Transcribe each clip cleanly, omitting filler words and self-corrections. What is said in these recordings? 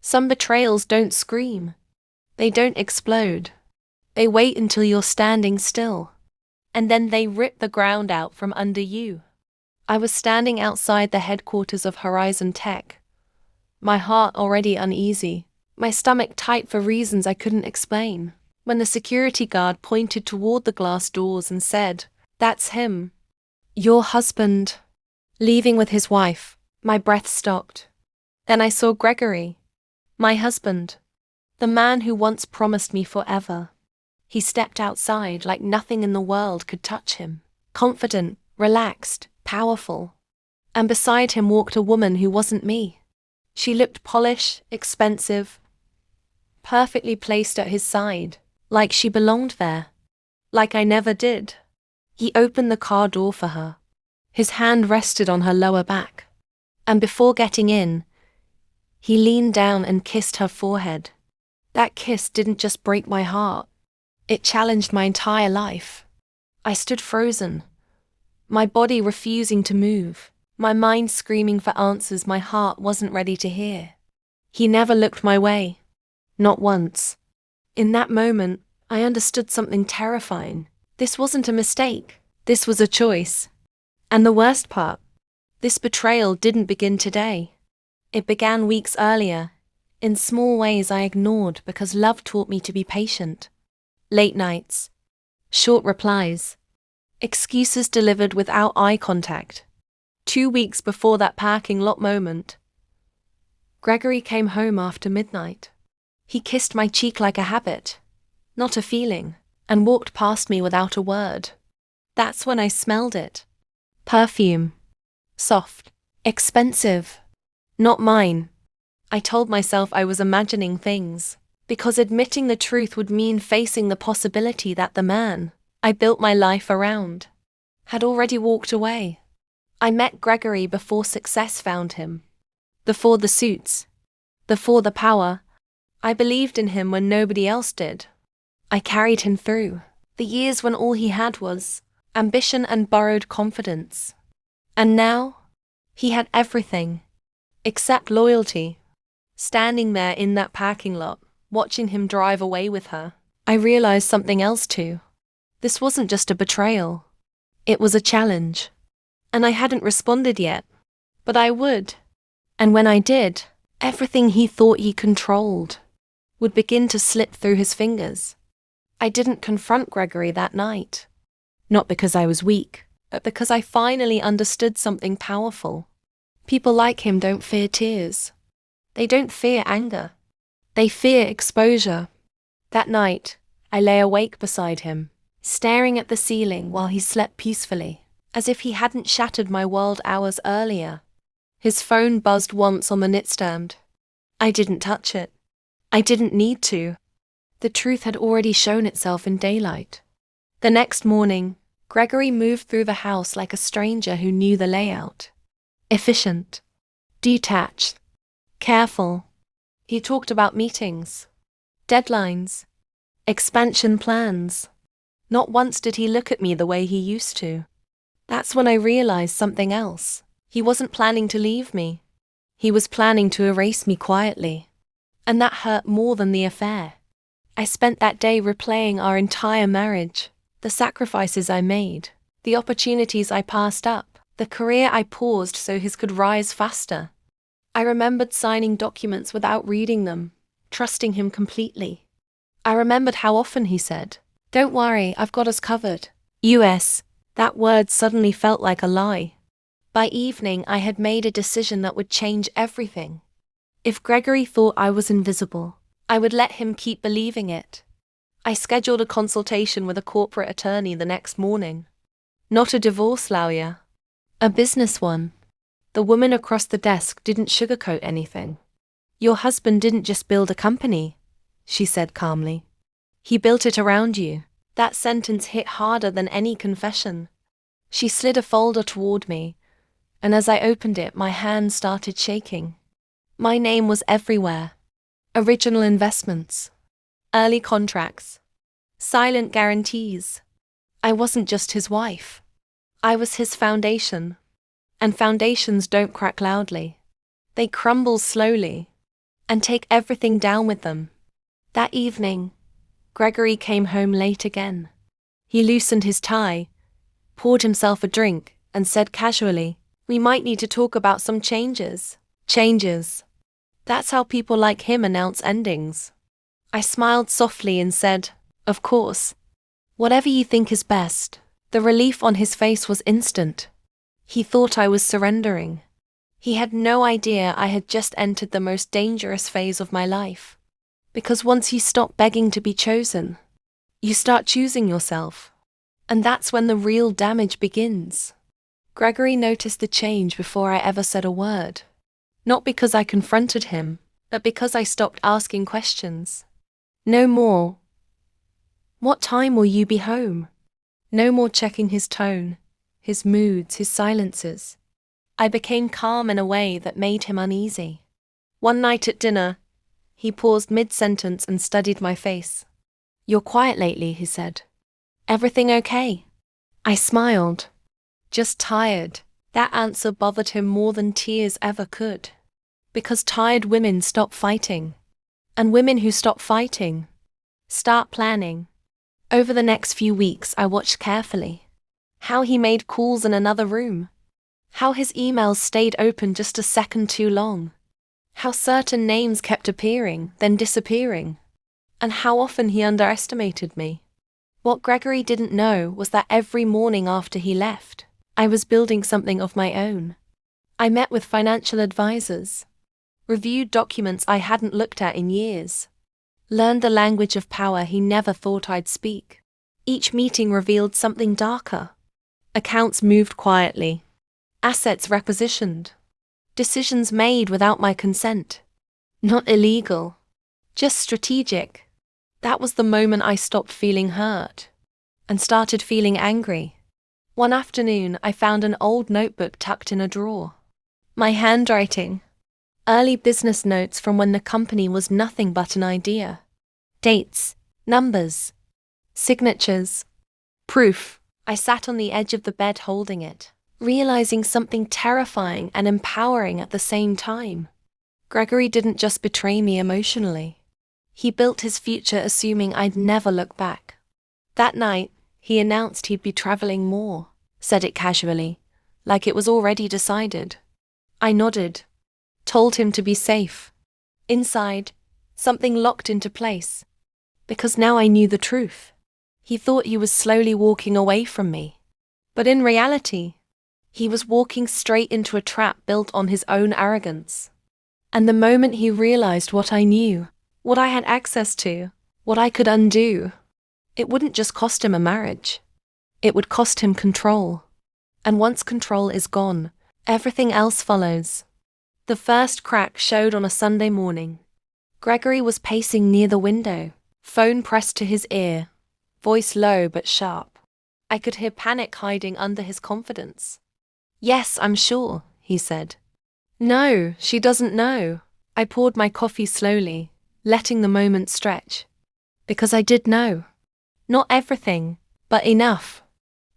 Some betrayals don't scream. They don't explode. They wait until you're standing still. And then they rip the ground out from under you. I was standing outside the headquarters of Horizon Tech. My heart already uneasy, my stomach tight for reasons I couldn't explain, when the security guard pointed toward the glass doors and said, "That's him. Your husband." Leaving with his wife, my breath stopped. Then I saw Gregory, my husband, the man who once promised me forever. He stepped outside like nothing in the world could touch him, confident, relaxed, powerful. And beside him walked a woman who wasn't me. She looked polished, expensive, perfectly placed at his side, like she belonged there. Like I never did. He opened the car door for her. His hand rested on her lower back. And before getting in, he leaned down and kissed her forehead. That kiss didn't just break my heart. It challenged my entire life. I stood frozen, my body refusing to move, my mind screaming for answers my heart wasn't ready to hear. He never looked my way. Not once. In that moment, I understood something terrifying. This wasn't a mistake. This was a choice. And the worst part, this betrayal didn't begin today. It began weeks earlier, in small ways I ignored because love taught me to be patient. Late nights, short replies, excuses delivered without eye contact. 2 weeks before that parking lot moment, Gregory came home after midnight. He kissed my cheek like a habit, not a feeling, and walked past me without a word. That's when I smelled it. Perfume. Soft. Expensive. Not mine. I told myself I was imagining things, because admitting the truth would mean facing the possibility that the man I built my life around had already walked away. I met Gregory before success found him. Before the suits. Before the power. I believed in him when nobody else did. I carried him through the years when all he had was ambition and borrowed confidence. And now, he had everything, except loyalty. Standing there in that parking lot, watching him drive away with her, I realized something else too. This wasn't just a betrayal. It was a challenge. And I hadn't responded yet. But I would. And when I did, everything he thought he controlled would begin to slip through his fingers. I didn't confront Gregory that night. Not because I was weak, but because I finally understood something powerful. People like him don't fear tears. They don't fear anger. They fear exposure. That night, I lay awake beside him, staring at the ceiling while he slept peacefully, as if he hadn't shattered my world hours earlier. His phone buzzed once on the nightstand. I didn't touch it. I didn't need to. The truth had already shown itself in daylight. The next morning, Gregory moved through the house like a stranger who knew the layout. Efficient. Detached. Careful. He talked about meetings. Deadlines. Expansion plans. Not once did he look at me the way he used to. That's when I realized something else. He wasn't planning to leave me. He was planning to erase me quietly. And that hurt more than the affair. I spent that day replaying our entire marriage. The sacrifices I made, the opportunities I passed up, the career I paused so his could rise faster. I remembered signing documents without reading them, trusting him completely. I remembered how often he said, "Don't worry, I've got us covered." US, that word suddenly felt like a lie. By evening, I had made a decision that would change everything. If Gregory thought I was invisible, I would let him keep believing it. I scheduled a consultation with a corporate attorney the next morning. Not a divorce lawyer. A business one. The woman across the desk didn't sugarcoat anything. "Your husband didn't just build a company," she said calmly. "He built it around you." That sentence hit harder than any confession. She slid a folder toward me, and as I opened it, my hand started shaking. My name was everywhere. Original investments. Early contracts. Silent guarantees. I wasn't just his wife. I was his foundation. And foundations don't crack loudly. They crumble slowly. and take everything down with them. That evening, Gregory came home late again. He loosened his tie, poured himself a drink, and said casually, "We might need to talk about some changes." Changes. That's how people like him announce endings. I smiled softly and said, "Of course. Whatever you think is best." The relief on his face was instant. He thought I was surrendering. He had no idea I had just entered the most dangerous phase of my life. Because once you stop begging to be chosen, you start choosing yourself. And that's when the real damage begins. Gregory noticed the change before I ever said a word. Not because I confronted him, but because I stopped asking questions. No more, "What time will you be home?" No more checking his tone, his moods, his silences. I became calm in a way that made him uneasy. One night at dinner, he paused mid-sentence and studied my face. "You're quiet lately," he said. "Everything okay?" I smiled. "Just tired." That answer bothered him more than tears ever could. Because tired women stop fighting. And women who stop fighting start planning. Over the next few weeks, I watched carefully. How he made calls in another room. How his emails stayed open just a second too long. How certain names kept appearing, then disappearing. And how often he underestimated me. What Gregory didn't know was that every morning after he left, I was building something of my own. I met with financial advisors. Reviewed documents I hadn't looked at in years. Learned the language of power he never thought I'd speak. Each meeting revealed something darker. Accounts moved quietly. Assets requisitioned. Decisions made without my consent. Not illegal. Just strategic. That was the moment I stopped feeling hurt. And started feeling angry. One afternoon, I found an old notebook tucked in a drawer. My handwriting. Early business notes from when the company was nothing but an idea. Dates, numbers, signatures, proof. I sat on the edge of the bed holding it, realizing something terrifying and empowering at the same time. Gregory didn't just betray me emotionally. He built his future assuming I'd never look back. That night, he announced he'd be traveling more, said it casually, like it was already decided. I nodded. Told him to be safe. Inside, something locked into place. Because now I knew the truth. He thought he was slowly walking away from me. But in reality, he was walking straight into a trap built on his own arrogance. And the moment he realized what I knew, what I had access to, what I could undo, it wouldn't just cost him a marriage. It would cost him control. And once control is gone, everything else follows. The first crack showed on a Sunday morning. Gregory was pacing near the window, phone pressed to his ear, voice low but sharp. I could hear panic hiding under his confidence. "Yes, I'm sure," he said. "No, she doesn't know." I poured my coffee slowly, letting the moment stretch. Because I did know. Not everything, but enough.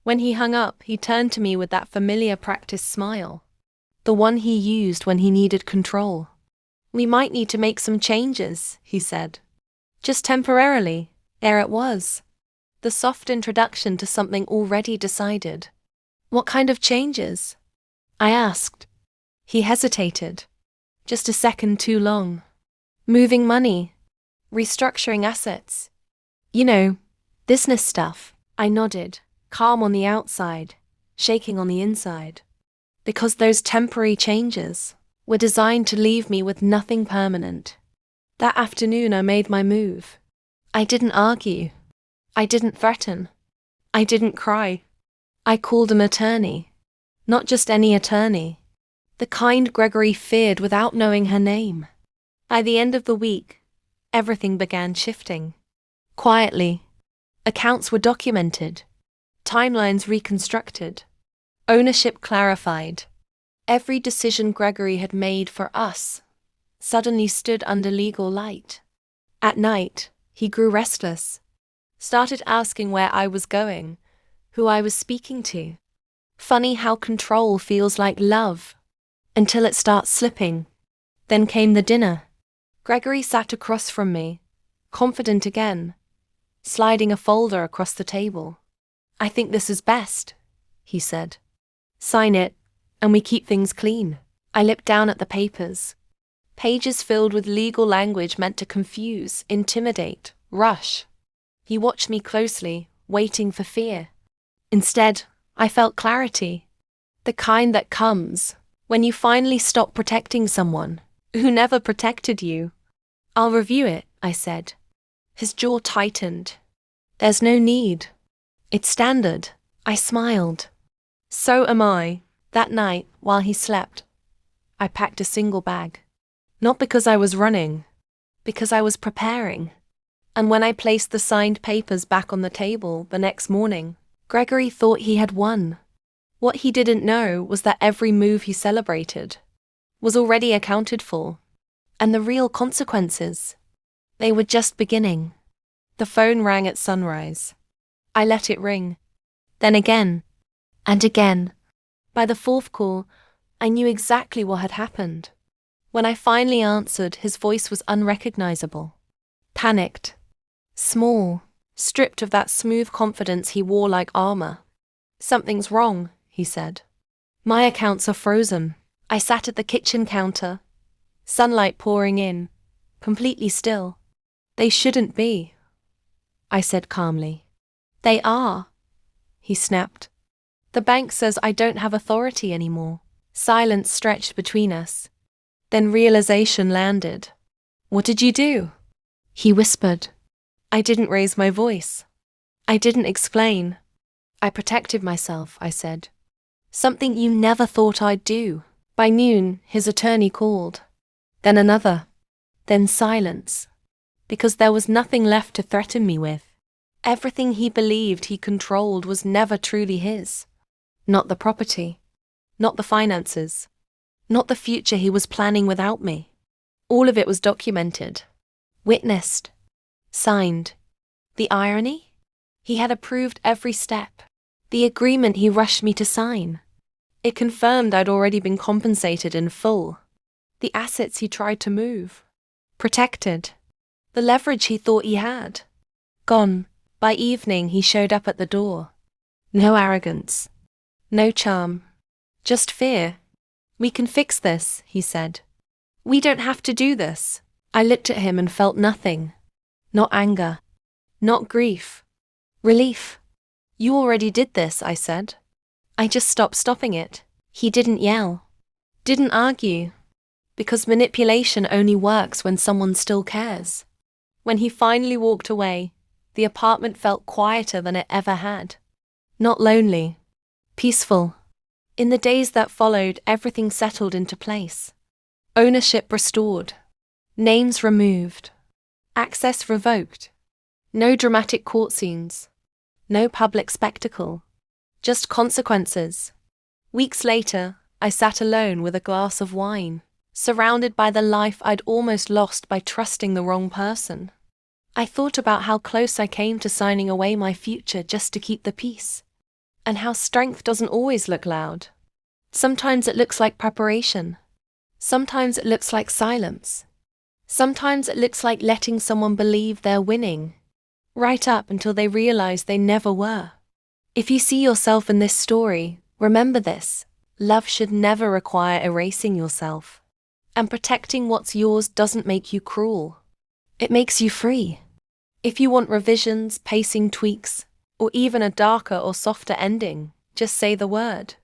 When he hung up, he turned to me with that familiar practice smile. The one he used when he needed control. "We might need to make some changes," he said. Just temporarily, there it was. The soft introduction to something already decided. "What kind of changes?" I asked. He hesitated. Just a second too long. "Moving money. Restructuring assets. You know, business stuff." I nodded, calm on the outside, shaking on the inside. Because those temporary changes were designed to leave me with nothing permanent. That afternoon I made my move. I didn't argue. I didn't threaten. I didn't cry. I called an attorney. Not just any attorney. The kind Gregory feared without knowing her name. By the end of the week, everything began shifting. Quietly. Accounts were documented. Timelines reconstructed. Ownership clarified. Every decision Gregory had made for us suddenly stood under legal light. At night, he grew restless. Started asking where I was going, who I was speaking to. Funny how control feels like love, until it starts slipping. Then came the dinner. Gregory sat across from me, confident again, sliding a folder across the table. "I think this is best," he said. "Sign it, and we keep things clean." I looked down at the papers. Pages filled with legal language meant to confuse, intimidate, rush. He watched me closely, waiting for fear. Instead, I felt clarity. The kind that comes when you finally stop protecting someone who never protected you. "I'll review it," I said. His jaw tightened. "There's no need. It's standard." I smiled. "So am I." That night, while he slept, I packed a single bag. Not because I was running, because I was preparing. And when I placed the signed papers back on the table the next morning, Gregory thought he had won. What he didn't know was that every move he celebrated was already accounted for. And the real consequences, they were just beginning. The phone rang at sunrise. I let it ring. Then again. And again. By the fourth call, I knew exactly what had happened. When I finally answered, his voice was unrecognizable. Panicked. Small. Stripped of that smooth confidence he wore like armor. "Something's wrong," he said. "My accounts are frozen." I sat at the kitchen counter, sunlight pouring in, completely still. "They shouldn't be," I said calmly. "They are," he snapped. "The bank says I don't have authority anymore." Silence stretched between us. Then realization landed. "What did you do?" he whispered. I didn't raise my voice. I didn't explain. "I protected myself," I said. "Something you never thought I'd do." By noon, his attorney called. Then another. Then silence. Because there was nothing left to threaten me with. Everything he believed he controlled was never truly his. Not the property. Not the finances. Not the future he was planning without me. All of it was documented. Witnessed. Signed. The irony? He had approved every step. The agreement he rushed me to sign. It confirmed I'd already been compensated in full. The assets he tried to move. Protected. The leverage he thought he had. Gone. By evening, he showed up at the door. No arrogance. No charm. Just fear. "We can fix this," he said. "We don't have to do this." I looked at him and felt nothing. Not anger. Not grief. Relief. "You already did this," I said. I just stopped stopping it. He didn't yell. Didn't argue. Because manipulation only works when someone still cares. When he finally walked away, the apartment felt quieter than it ever had. Not lonely. Peaceful. In the days that followed, everything settled into place. Ownership restored. Names removed. Access revoked. No dramatic court scenes. No public spectacle. Just consequences. Weeks later, I sat alone with a glass of wine, surrounded by the life I'd almost lost by trusting the wrong person. I thought about how close I came to signing away my future just to keep the peace. And how strength doesn't always look loud. Sometimes it looks like preparation. Sometimes it looks like silence. Sometimes it looks like letting someone believe they're winning, right up until they realize they never were. If you see yourself in this story, remember this: love should never require erasing yourself. And protecting what's yours doesn't make you cruel. It makes you free. If you want revisions, pacing tweaks, or even a darker or softer ending, just say the word.